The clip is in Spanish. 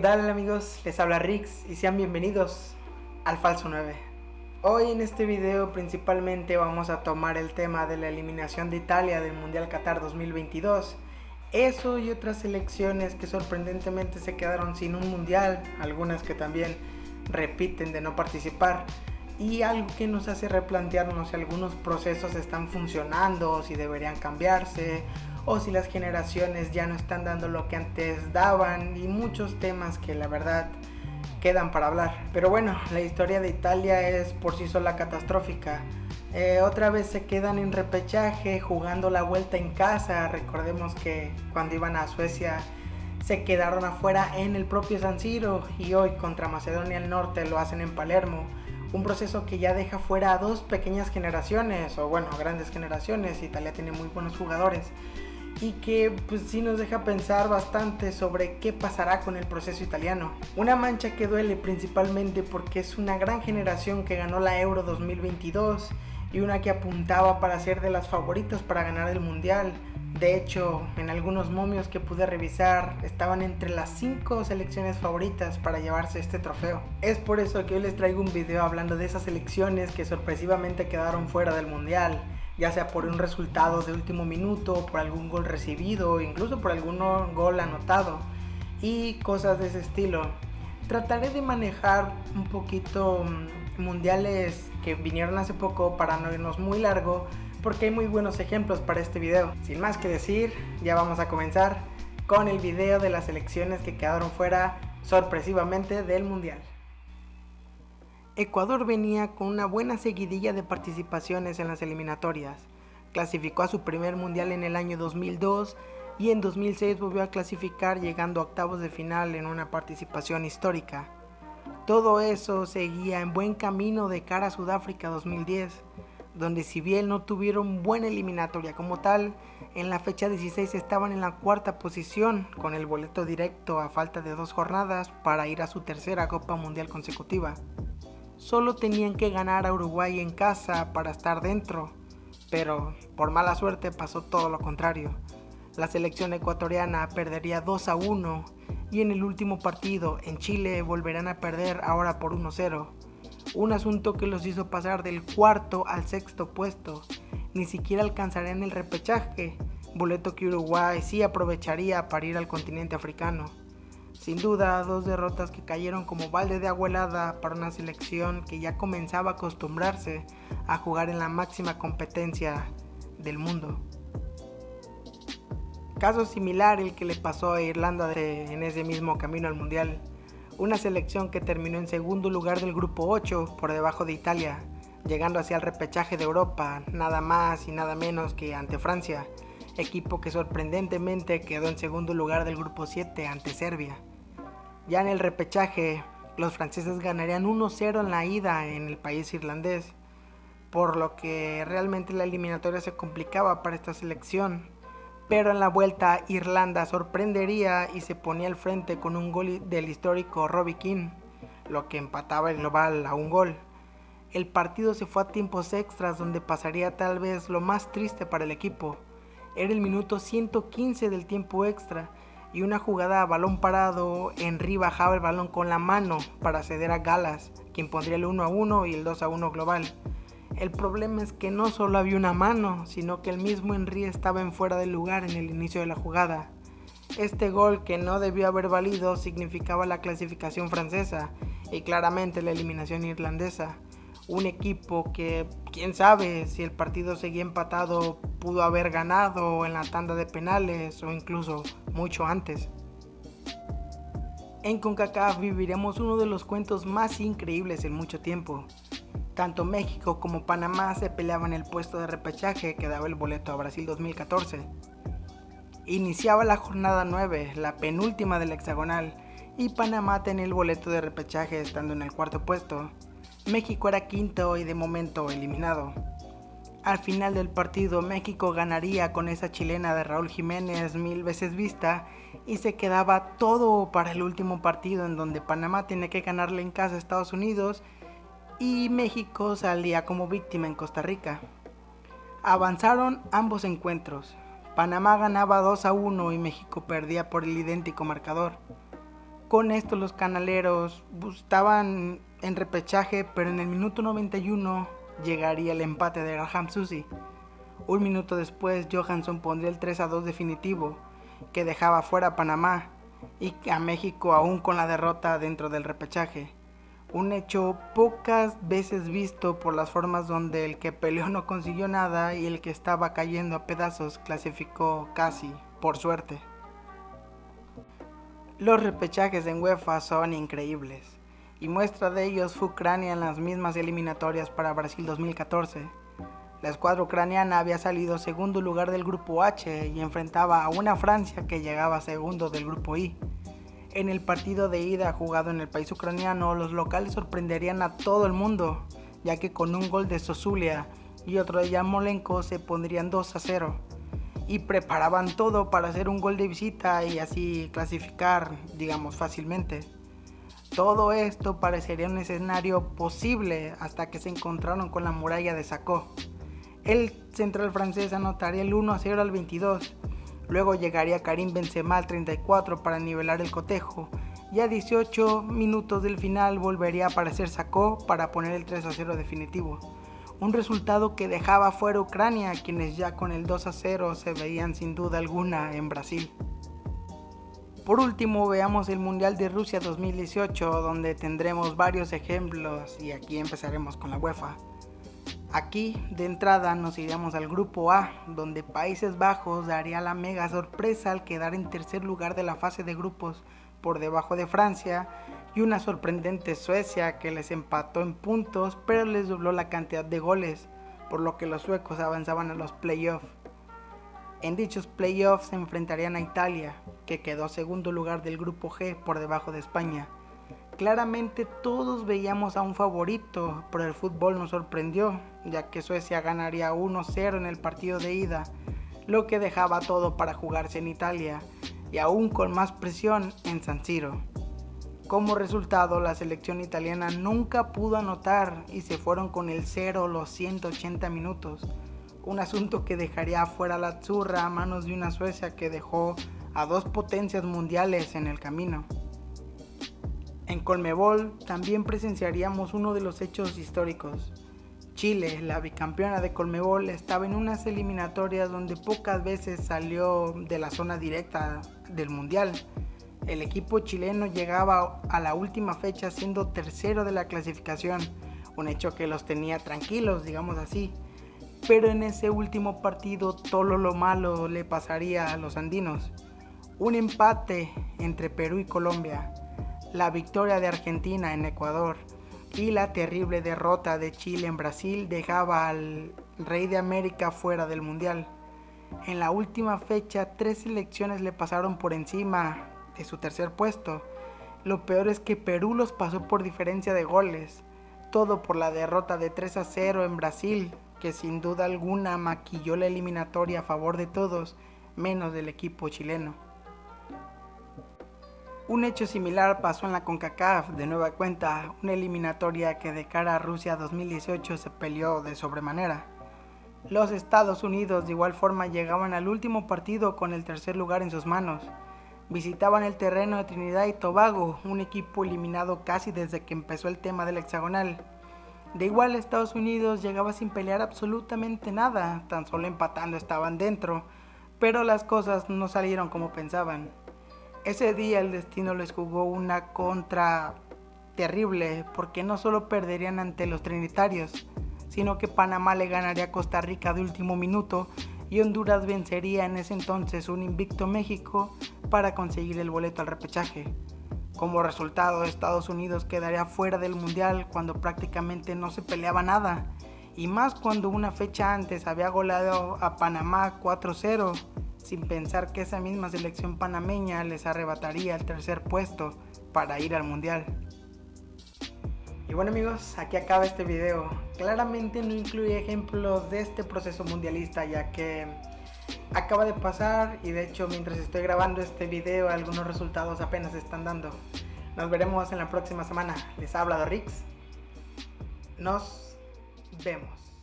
tal amigos? Les habla Rix y sean bienvenidos al Falso 9. Hoy en este video principalmente vamos a tomar el tema de la eliminación de Italia del Mundial Qatar 2022. Eso y otras selecciones que sorprendentemente se quedaron sin un mundial, algunas que también repiten de no participar. Y algo que nos hace replantearnos si algunos procesos están funcionando o si deberían cambiarse, o si las generaciones ya no están dando lo que antes daban, y muchos temas que la verdad quedan para hablar. Pero bueno, la historia de Italia es por sí sola catastrófica. Otra vez se quedan en repechaje jugando la vuelta en casa. Recordemos que cuando iban a Suecia se quedaron afuera en el propio San Siro, y hoy contra Macedonia del Norte lo hacen en Palermo. Un proceso que ya deja fuera a dos pequeñas generaciones, o bueno, grandes generaciones. Italia tiene muy buenos jugadores y que pues sí nos deja pensar bastante sobre qué pasará con el proceso italiano. Una mancha que duele principalmente porque es una gran generación que ganó la Euro 2022 y una que apuntaba para ser de las favoritas para ganar el Mundial. De hecho, en algunos momios que pude revisar, estaban entre las 5 selecciones favoritas para llevarse este trofeo. Es por eso que hoy les traigo un video hablando de esas selecciones que sorpresivamente quedaron fuera del Mundial, ya sea por un resultado de último minuto, por algún gol recibido, incluso por algún gol anotado y cosas de ese estilo. Trataré de manejar un poquito mundiales que vinieron hace poco para no irnos muy largo, porque hay muy buenos ejemplos para este video. Sin más que decir, ya vamos a comenzar con el video de las selecciones que quedaron fuera sorpresivamente del mundial. Ecuador venía con una buena seguidilla de participaciones en las eliminatorias. Clasificó a su primer mundial en el año 2002 y en 2006 volvió a clasificar, llegando a octavos de final en una participación histórica. Todo eso seguía en buen camino de cara a Sudáfrica 2010, donde si bien no tuvieron buena eliminatoria como tal, en la fecha 16 estaban en la cuarta posición con el boleto directo a falta de 2 jornadas para ir a su tercera Copa Mundial consecutiva. Solo tenían que ganar a Uruguay en casa para estar dentro, pero por mala suerte pasó todo lo contrario. La selección ecuatoriana perdería 2-1 y en el último partido en Chile volverán a perder ahora por 1-0. Un asunto que los hizo pasar del cuarto al sexto puesto. Ni siquiera alcanzarían el repechaje, boleto que Uruguay sí aprovecharía para ir al continente africano. Sin duda, dos derrotas que cayeron como balde de agua helada para una selección que ya comenzaba a acostumbrarse a jugar en la máxima competencia del mundo. Caso similar el que le pasó a Irlanda en ese mismo camino al mundial. Una selección que terminó en segundo lugar del grupo 8 por debajo de Italia, llegando hacia el repechaje de Europa, nada más y nada menos que ante Francia, equipo que sorprendentemente quedó en segundo lugar del grupo 7 ante Serbia. Ya en el repechaje, los franceses ganarían 1-0 en la ida en el país irlandés, por lo que realmente la eliminatoria se complicaba para esta selección. Pero en la vuelta Irlanda sorprendería y se ponía al frente con un gol del histórico Robbie Keane, lo que empataba el global a un gol. El partido se fue a tiempos extras, donde pasaría tal vez lo más triste para el equipo. Era el minuto 115 del tiempo extra y una jugada a balón parado, Henry bajaba el balón con la mano para ceder a Gallas, quien pondría el 1-1 y el 2-1 global. El problema es que no solo había una mano, sino que el mismo Henry estaba en fuera de lugar en el inicio de la jugada. Este gol, que no debió haber valido, significaba la clasificación francesa y claramente la eliminación irlandesa. Un equipo que, quién sabe, si el partido seguía empatado, pudo haber ganado en la tanda de penales o incluso mucho antes. En CONCACAF viviremos uno de los cuentos más increíbles en mucho tiempo. Tanto México como Panamá se peleaban el puesto de repechaje que daba el boleto a Brasil 2014. Iniciaba la jornada 9, la penúltima del hexagonal, y Panamá tenía el boleto de repechaje estando en el cuarto puesto. México era quinto y de momento eliminado. Al final del partido, México ganaría con esa chilena de Raúl Jiménez 1000 veces vista, y se quedaba todo para el último partido, en donde Panamá tenía que ganarle en casa a Estados Unidos y México salía como víctima en Costa Rica. Avanzaron ambos encuentros. Panamá ganaba 2-1 y México perdía por el idéntico marcador. Con esto los canaleros estaban en repechaje, pero en el minuto 91 llegaría el empate de Graham Zusi. Un minuto después Johansson pondría el 3-2 definitivo, que dejaba fuera a Panamá y a México aún con la derrota dentro del repechaje. Un hecho pocas veces visto por las formas donde el que peleó no consiguió nada y el que estaba cayendo a pedazos clasificó casi, por suerte. Los repechajes en UEFA son increíbles, y muestra de ellos fue Ucrania en las mismas eliminatorias para Brasil 2014. La escuadra ucraniana había salido segundo lugar del grupo H y enfrentaba a una Francia que llegaba segundo del grupo I. En el partido de ida jugado en el país ucraniano, los locales sorprenderían a todo el mundo, ya que con un gol de Sosulia y otro de Yarmolenko se pondrían 2-0. Y preparaban todo para hacer un gol de visita y así clasificar, fácilmente. Todo esto parecería un escenario posible hasta que se encontraron con la muralla de Sacó. El central francés anotaría el 1-0 al 22. Luego llegaría Karim Benzema al 34 para nivelar el cotejo. Y a 18 minutos del final volvería a aparecer Sacó para poner el 3-0 definitivo. Un resultado que dejaba fuera a Ucrania, quienes ya con el 2-0 se veían sin duda alguna en Brasil. Por último, veamos el Mundial de Rusia 2018, donde tendremos varios ejemplos y aquí empezaremos con la UEFA. Aquí, de entrada, nos iremos al grupo A, donde Países Bajos daría la mega sorpresa al quedar en tercer lugar de la fase de grupos por debajo de Francia, y una sorprendente Suecia que les empató en puntos pero les dobló la cantidad de goles, por lo que los suecos avanzaban a los playoffs. En dichos playoffs se enfrentarían a Italia, que quedó segundo lugar del grupo G por debajo de España. Claramente todos veíamos a un favorito, pero el fútbol nos sorprendió, ya que Suecia ganaría 1-0 en el partido de ida, lo que dejaba todo para jugarse en Italia, y aún con más presión en San Siro. Como resultado, la selección italiana nunca pudo anotar y se fueron con el 0 los 180 minutos, un asunto que dejaría afuera a la Azzurra a manos de una Suecia que dejó a dos potencias mundiales en el camino. En Conmebol también presenciaríamos uno de los hechos históricos. Chile, la bicampeona de Conmebol, estaba en unas eliminatorias donde pocas veces salió de la zona directa del mundial. El equipo chileno llegaba a la última fecha siendo tercero de la clasificación, un hecho que los tenía tranquilos, digamos así. Pero en ese último partido todo lo malo le pasaría a los andinos. Un empate entre Perú y Colombia, la victoria de Argentina en Ecuador y la terrible derrota de Chile en Brasil dejaba al Rey de América fuera del mundial. En la última fecha 3 selecciones le pasaron por encima de su tercer puesto. Lo peor es que Perú los pasó por diferencia de goles, todo por la derrota de 3-0 en Brasil, que sin duda alguna maquilló la eliminatoria a favor de todos, menos del equipo chileno. Un hecho similar pasó en la CONCACAF, de nueva cuenta, una eliminatoria que de cara a Rusia 2018 se peleó de sobremanera. Los Estados Unidos de igual forma llegaban al último partido con el tercer lugar en sus manos. Visitaban el terreno de Trinidad y Tobago, un equipo eliminado casi desde que empezó el tema del hexagonal. De igual, Estados Unidos llegaba sin pelear absolutamente nada, tan solo empatando estaban dentro, pero las cosas no salieron como pensaban. Ese día el destino les jugó una contra terrible, porque no solo perderían ante los trinitarios, sino que Panamá le ganaría a Costa Rica de último minuto y Honduras vencería en ese entonces un invicto México para conseguir el boleto al repechaje. Como resultado, Estados Unidos quedaría fuera del mundial cuando prácticamente no se peleaba nada, y más cuando una fecha antes había goleado a Panamá 4-0, sin pensar que esa misma selección panameña les arrebataría el tercer puesto para ir al mundial. Y bueno amigos, aquí acaba este video. Claramente no incluye ejemplos de este proceso mundialista, ya que acaba de pasar y de hecho mientras estoy grabando este video algunos resultados apenas se están dando. Nos veremos en la próxima semana. Les ha hablado Rix. Nos vemos.